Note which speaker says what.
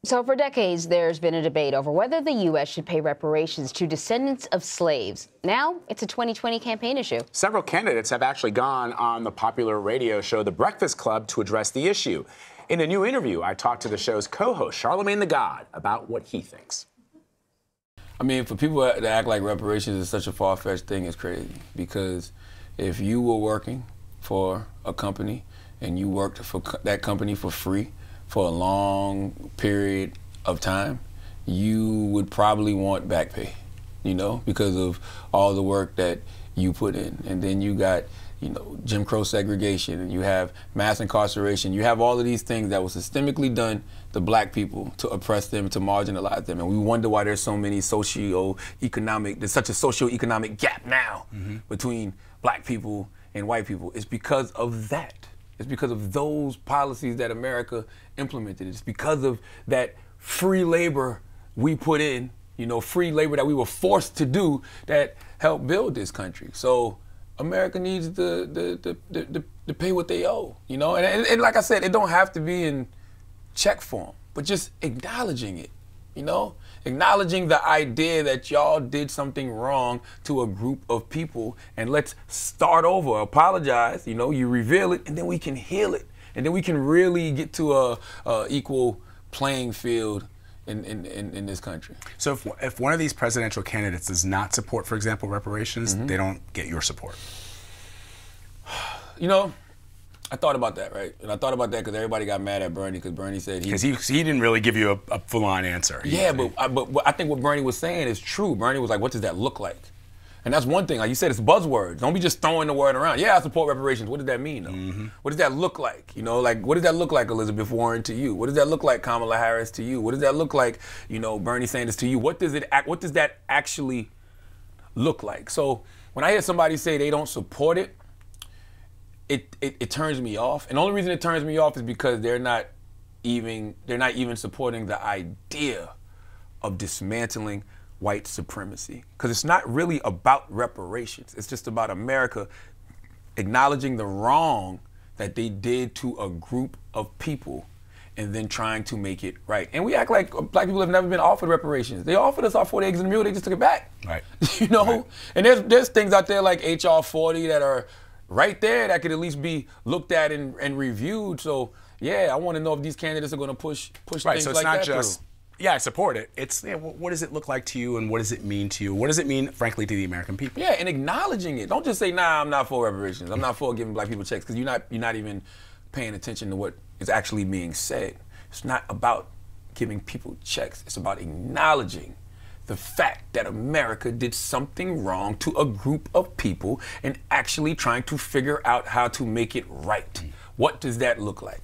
Speaker 1: So for decades, there's been a debate over whether the U.S. should pay reparations to descendants of slaves. Now, it's a 2020 campaign issue.
Speaker 2: Several candidates have actually gone on the popular radio show The Breakfast Club to address the issue. In a new interview, I talked to the show's co-host, Charlamagne Tha God, about what he thinks.
Speaker 3: I mean, for people to act like reparations is such a far-fetched thing is crazy. Because if you were working for a company and you worked for that company for free for a long period of time, you would probably want back pay, you know, because of all the work that you put in. And then you got, you know, Jim Crow segregation, and you have mass incarceration. You have all of these things that were systemically done to black people to oppress them, to marginalize them. And we wonder why there's so many there's such a socio-economic gap now between black people and white people. It's because of that. It's because of those policies that America implemented. It's because of that free labor we put in, you know, free labor that we were forced to do that helped build this country. So America needs to pay what they owe, you know? And like I said, it don't have to be in check form, but just acknowledging it, you know? Acknowledging the idea that y'all did something wrong to a group of people, and let's start over, apologize, you know, you reveal it, and then we can heal it. And then we can really get to a equal playing field in this country.
Speaker 2: So if one of these presidential candidates does not support, for example, reparations, they don't get your support.
Speaker 3: You know, I thought about that, right? And I thought about that because everybody got mad at Bernie because Bernie said
Speaker 2: he didn't really give you a full-on answer.
Speaker 3: Yeah, but I think what Bernie was saying is true. Bernie was like, what does that look like? And that's one thing. Like you said, it's buzzwords. Don't be just throwing the word around. Yeah, I support reparations. What does that mean, though? What does that look like? You know, like, what does that look like, Elizabeth Warren, to you? What does that look like, Kamala Harris, to you? What does that look like, you know, Bernie Sanders, to you? What does that actually look like? So when I hear somebody say they don't support it, it turns me off. And the only reason it turns me off is because they're not even supporting the idea of dismantling white supremacy. Because it's not really about reparations. It's just about America acknowledging the wrong that they did to a group of people and then trying to make it right. And we act like black people have never been offered reparations. They offered us our 40 acres and a mule, they just took it back.
Speaker 2: Right.
Speaker 3: You know?
Speaker 2: Right.
Speaker 3: And there's things out there like HR 40 that are right there that could at least be looked at and reviewed. So yeah, I want to know if these candidates are going to push
Speaker 2: right,
Speaker 3: things
Speaker 2: so it's
Speaker 3: like
Speaker 2: not
Speaker 3: that
Speaker 2: just,
Speaker 3: through.
Speaker 2: Yeah, I support it. It's, yeah, what does it look like to you, and what does it mean to you? What does it mean, frankly, to the American people?
Speaker 3: Yeah, and acknowledging it. Don't just say, nah, I'm not for reparations. I'm not for giving black people checks, because you're not even paying attention to what is actually being said. It's not about giving people checks. It's about acknowledging the fact that America did something wrong to a group of people and actually trying to figure out how to make it right. What does that look like?